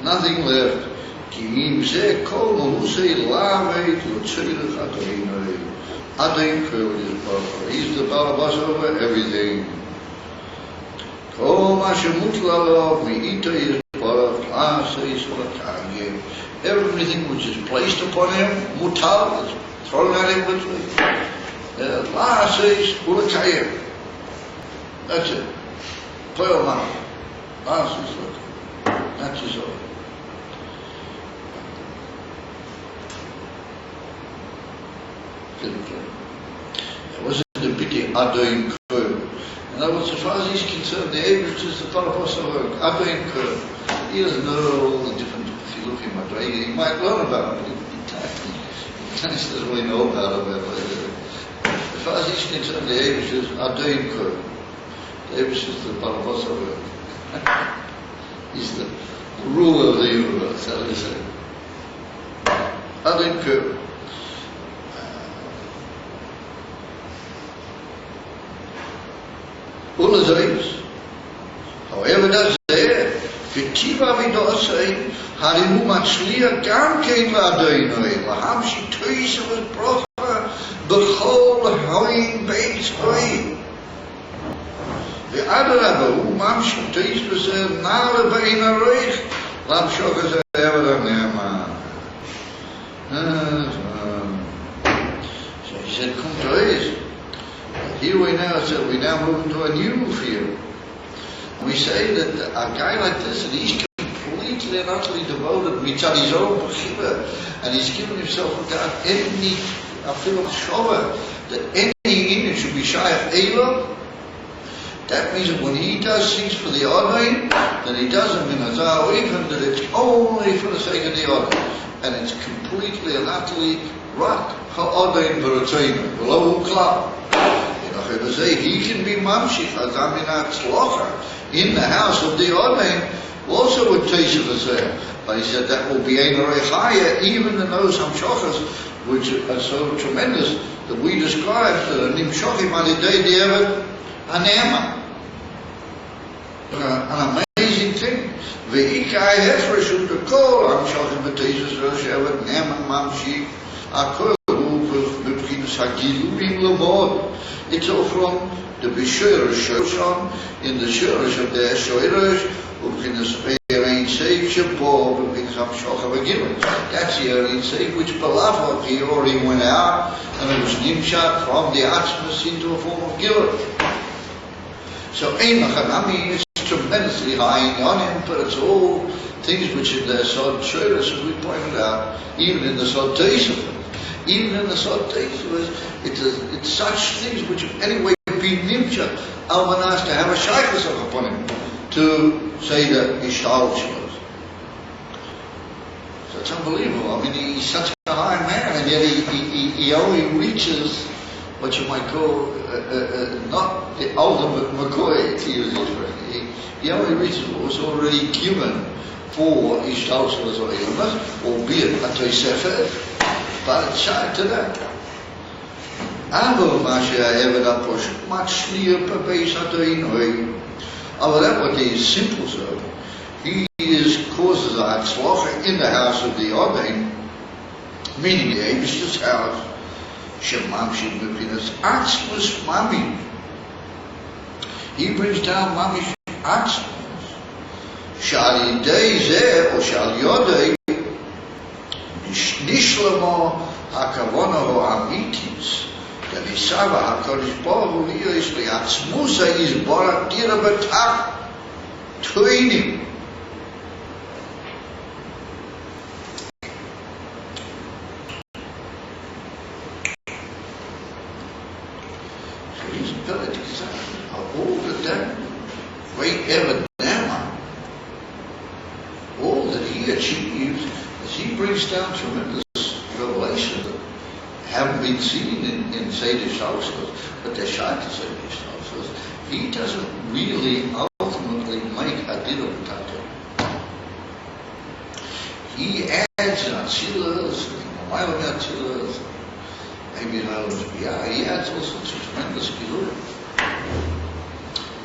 Nothing left. He's the Balabas over everything. Everything which is placed upon him, mutal, is thrown at him literally. That's it. That's his own. It wasn't a pity Adoim Kurd. In other words, as far as he's concerned, the Average is the Parapos of Adoim Kurd. He doesn't know all the different Filukim Madrei. He might learn about them, but he doesn't really know about them. As far as he's concerned, the Average is Adoim Kurd. The Average is the Parapos of he's the ruler of the universe, how do you say? Adoim Kurd. Ulazais. However, that's there. V'tiva v'dosei, harimu matzliya gam kein la'adonai, laham shitois of his bracha, b'chol hoin beis hoi. V'adarabah, hu mam shitois v'seh, na'ale b'in ha'roich, lam shochas ha'ever ha'ne'ema. So he said, come to us. Here we now move into a new field. We say that a guy like this, and he's completely and utterly devoted mitzad his own b'chiva, and he's given himself without any afilu shova, that any image should be shy of Elul. That means that when he does things for the Adonai, that he does them in a even that it's only for the sake of the Adonai, and it's completely and utterly right. Ha'adonai b'rotzeinu, v'lo klal. He can be mamshich in the house of the Adonai, also with Teisha V'zeh. But he said that will be ein higher even than those hamshachas which are so tremendous that we describe that are nimshachim alidei di'evet hanema. An amazing thing. Ve'ikai hefresh u'kol hamshachim v'teisha v'zeh nema mamshich akol. It's all from the Bishurish in the Shurish of the Shoirish, that's the Erin Seif, which Balafot he already went out, and it was Nimshat from the Atzmas into a form of Gilad. So Ein Machanami is tremendously high on him, but it's all things which in the Sod Shoirish, as we pointed out, even in the Sod Teisah. Even in the Sod Teisah, it's such things which have anyway been nimcha almanas to have a shaykhus upon him to say that Ishtal shows. So it's unbelievable. I mean, he's such a high man, and yet he only reaches what you might call not the ultimate McCoy, to use this phrase. He only reaches what was already given for Ishtal Shalos or Ilmas, albeit a Tosefet. But it's shy to that. Abo Mashiach Eved Aposh Matshliya Papeis Atoinoi. But that what he is simple so. He causes a tzlocha in the house of the Adonai, meaning the Eibishter's house. Shemamshim Bepinas Atzmus Mami. He brings down Mamish Atzmus. Shal Yidei Zeh or Shal Yodei. Nishlamo hakavono hamitis, the nisava hakolish bohu is liatzmusa is borak dira betach tuinim. So his abilities are all that great ever now, all that he achieves. He brings down tremendous revelation that haven't been seen in Seder Shalshos, but they're shy to Seder Shalshos. He doesn't really ultimately make a din of tato. He adds Atzilas, Ma'ilam Atzilas, maybe he adds all sorts of tremendous Gilur.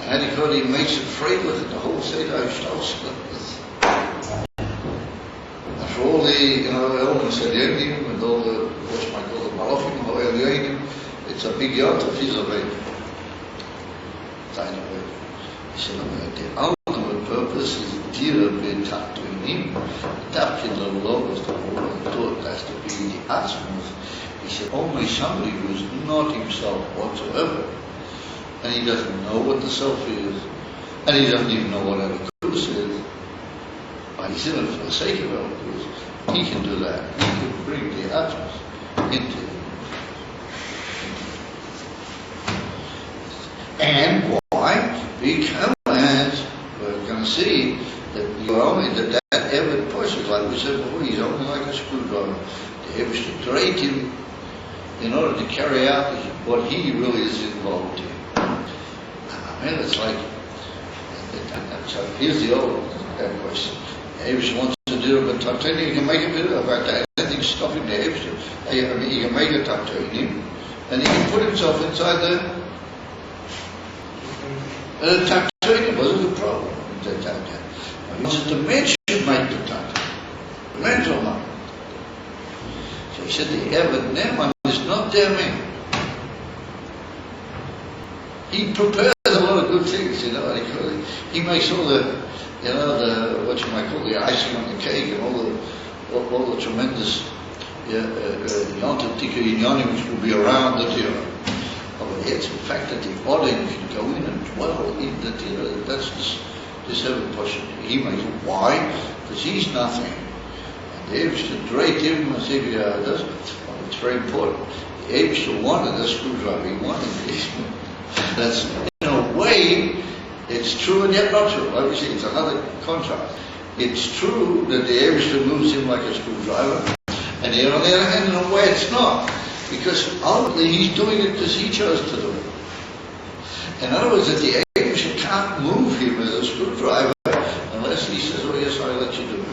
And he makes it fragrant in the whole Seder Shalshos. All the elements of the Yonim and all the what's my call the Malachim, all the Yonim, it's a big yard of his away. He said, the ultimate purpose is Dira B'Tatuinim, adapting the logos the world thought has to be the Atzmus. He said, only somebody who is not himself whatsoever, and he doesn't know what the self is, and he doesn't even know what Elokus is. He's in it for the sake of Elokus. He can do that. He can bring the Atmas into it. And why? Because we're going to see that you're only that ever pushes, like we said before, he's only like a screwdriver. The Evish to trade him in order to carry out what he really is involved in. I mean, it's like, here's the old question. Evish wants to do it, but Tartani, you can make a bit of that. Anything stopping the Evish. I mean, he can make a Tartani, and he can put himself inside the And the Tachtonim wasn't a problem. He wanted the men should make the Tachtonim. The men don't make. So he said the Eved Neman is not their man. He prepares a lot of good things, you know. He makes all the, you know, the what you might call the icing on the cake and all the tremendous Yontif Tika Inyanim which will be around the Tira. But it's the fact that the audience can go in and dwell in the Tira. That's this heaven portion. He makes it. Why? Because he's nothing. And the Abish to drape him and say, it's very important. The Abish to wanted a screwdriver. He wanted this. That's, in a way, it's true and yet not true. Obviously, it's another contrast. It's true that the Abish moves him like a screwdriver. And yet, on the other hand, in a way, it's not. Because ultimately, he's doing it because he chose to do it. In other words, that the Abish can't move him as a screwdriver unless he says, oh yes, I'll let you do it.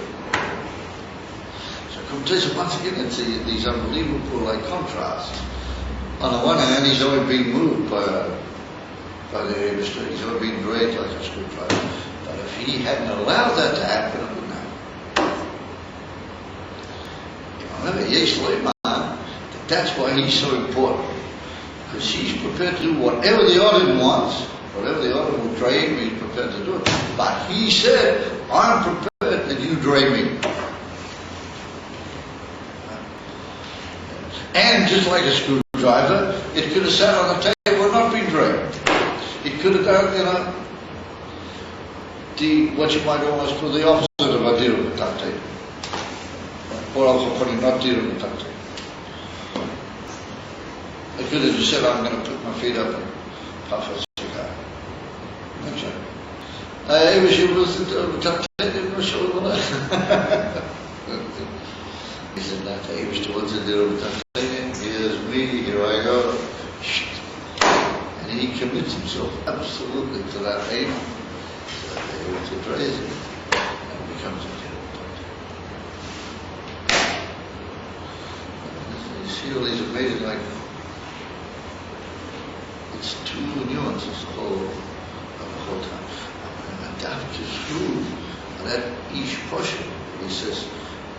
So completely, once again, it's these unbelievable contrasts. On the one hand, he's only being moved by the Abish. He's only being dragged like a screwdriver. But if he hadn't allowed that to happen, it wouldn't happen. Remember, Yesh Leiman, that's why he's so important. Because he's prepared to do whatever the Odin wants, whatever the Odin will drag him, he's prepared to do it. But he said, I'm prepared that you drag me. And just like a screwdriver, it could have sat on the table and not been dragged. It could have done, you know, what you might almost call the opposite of a deal with the table. Or also putting not deal with the table. I could have just said, I'm going to put my feet up and puff a cigar. That's right. I wish you was He said, that I wish to want to do with here's me, here I go. And he commits himself absolutely to that aim. So that they were to praise him and becomes a You see all these amazing, like, it's two nuances of the whole time. And adapt is through that each portion. He says,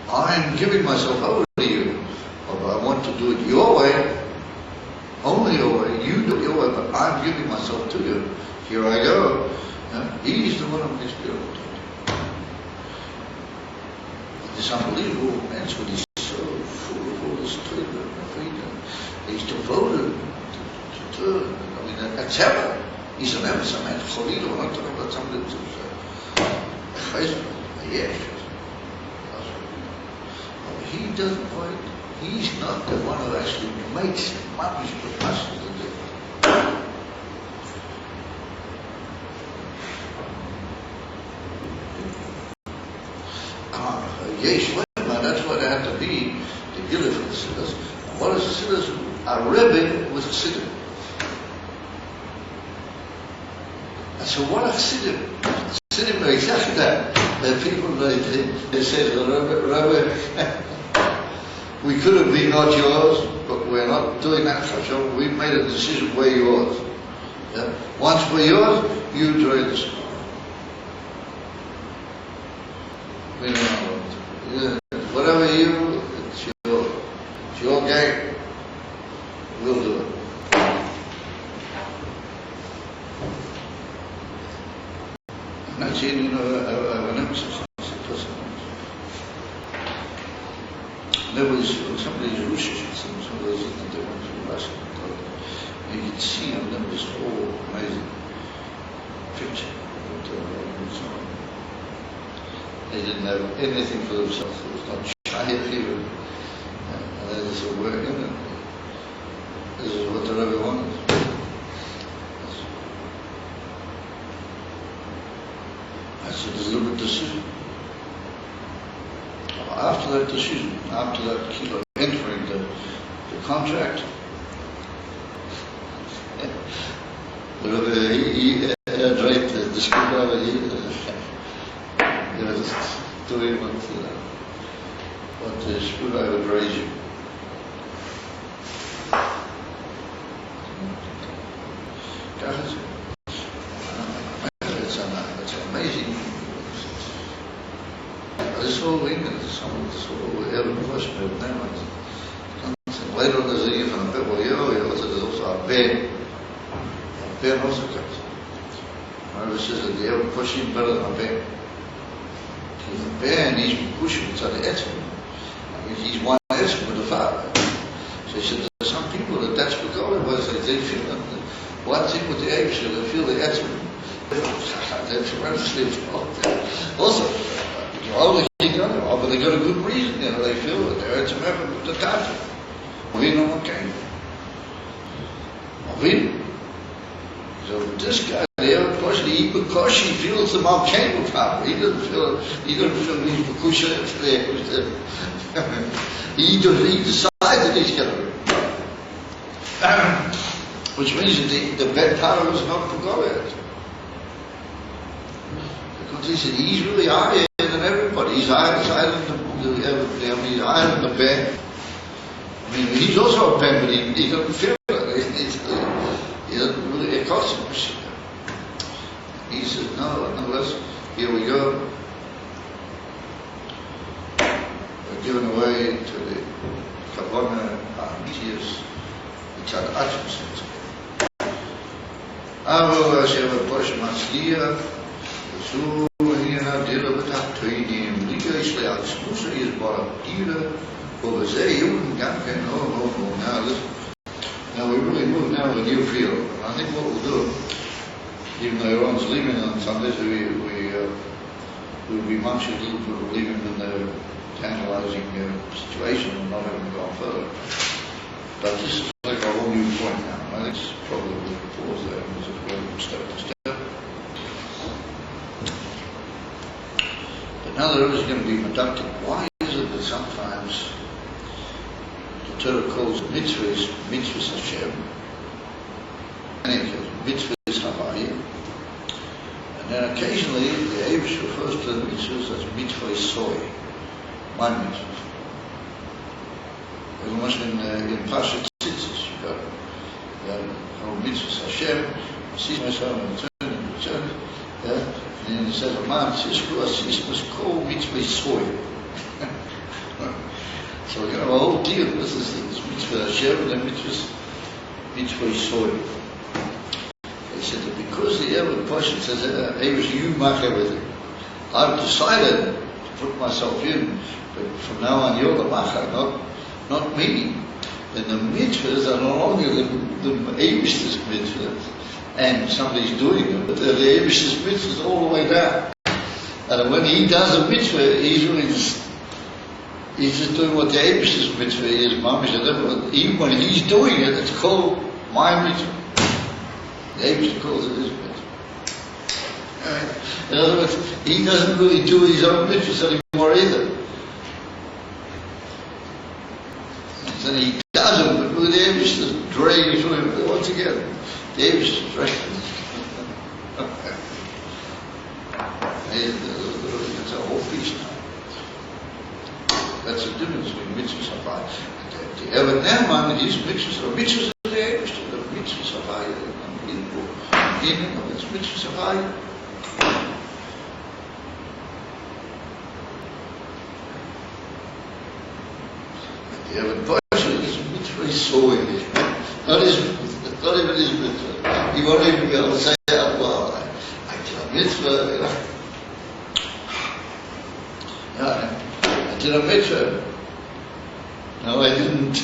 I'm giving myself over to you, but I want to do it your way, only your way. You do it your way, but I'm giving myself to you. Here I go. He's the one who makes me able to do. This unbelievable man, when he's so full of all this freedom and freedom, he's devoted to I mean, that's heaven. He's an emerson man. Cholila, we're not talking about somebody who's yes. He doesn't fight. He's not the one who actually makes mamish the passion to do. Yesh Lema, that's what it had to be the Gillah for the Siddhas. What is the Siddhas? A Rebbe was a Siddha. And so what a Siddha? Siddha are exactly that. The people, they say, Rebbe, we could have been not yours, but we're not doing that. So we've made a decision, we're yours. Yeah? Once we're yours, you drain the score. We don't know what. Yeah. Whatever you, it's your game. We'll do it. And that's it, you know, an emphasis. There was some of these Russians, some of those that they went to Russia, you could see on them this whole amazing picture. They didn't have anything for themselves. It was not shy even. And then there's a word in it. This is what the Rebbe wanted. That's a deliberate decision. After that decision, after that kilo entering the contract, the Rebbe, he draped the screwdriver, he was doing what the screwdriver drays you. so Elul question of them. Later on, there's a year from a bit, well, there's also a bear. A bear also comes. Remember, it says that the Elul question is better than a bear. He's a bear and he's pushing to the etzim. I mean, he's one etzim with the father. So he said, there's some people that's because they feel that one thing with the apes, they feel the etzim. They're tremendously involved there. Also, but they got a good reason, they feel that they're etzim ever the country. We know what came. So this guy there, because he feels the Malkain power. He doesn't feel he's Bakusha there. He decided he's going to. Which means that the bad power was not for God. Because he said he's really higher than everybody. He's higher than he's higher than the bad. I mean, he's also a pen, but he doesn't feel it. He doesn't really, it costs him. He says, no, listen, here we go. We're given away to the Kavanah Armitius, which had Atchins. Aber Hashem Posh Matzliach, so hier deel met dat tweede liga is leer smoesen is baratieren. Well, they say you wouldn't get now listen. Now we really move now to a new field. I think what we'll do, even though everyone's leaving on Sundays, we'll be munching a little bit of leaving in the tantalizing situation and not having gone further. But this is like a whole new point now. I think it's probably a little pause there and just go from step to step. But now that everything's going to be conducted, why is it that sometimes the Torah calls mitzvahs Hashem, and mitzvahs Havaya, and then occasionally the Eibush refers to the mitzvahs as mitzvah soy, one mitzvah. As much in Pasha Tzitzis, you got mitzvahs Hashem, see myself and return, and then it says a man must call mitzvah soy. So we're going to have a whole deal. This is mitzvah Hashem and then mitzvah soy. They said that because the Elul question says, Eibush, you mark everything. I've decided to put myself in, but from now on you're the macher, not me. Then the mitzvahs are no longer the Eibush's mitzvahs, and somebody's doing them, but they're the Eibush's mitzvahs all the way down. And when he does a mitzvah, he's just doing what the Eibush's mitzvah is, mamish, and even when he's doing it, it's called my mitzvah. The Eibush calls it his mitzvah. In other words, he doesn't really do his own mitzvahs anymore either. And he does them, but with the Eibush is dragging through him once again. The Eibush is dragging. It's a whole piece now. That's the difference between mitzvahs and Havaya. The Eved Nehman is mitzvahs of the Eibush, the mitzvahs of Havaya. Unbelievable. It's mitzvahs of Havaya. The Eved is mitzvah soy. Not even his mitzvah. He won't even be able to say out loud. I did a mitzvah, I did a mitzvah. No, I didn't.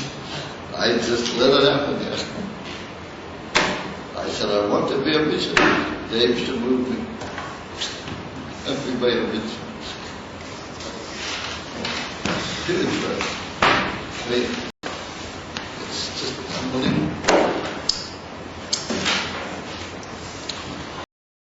I just let it happen there. I said, I want to be a mitzvah. They used to move me. And we made a mitzvah. It's just unbelievable.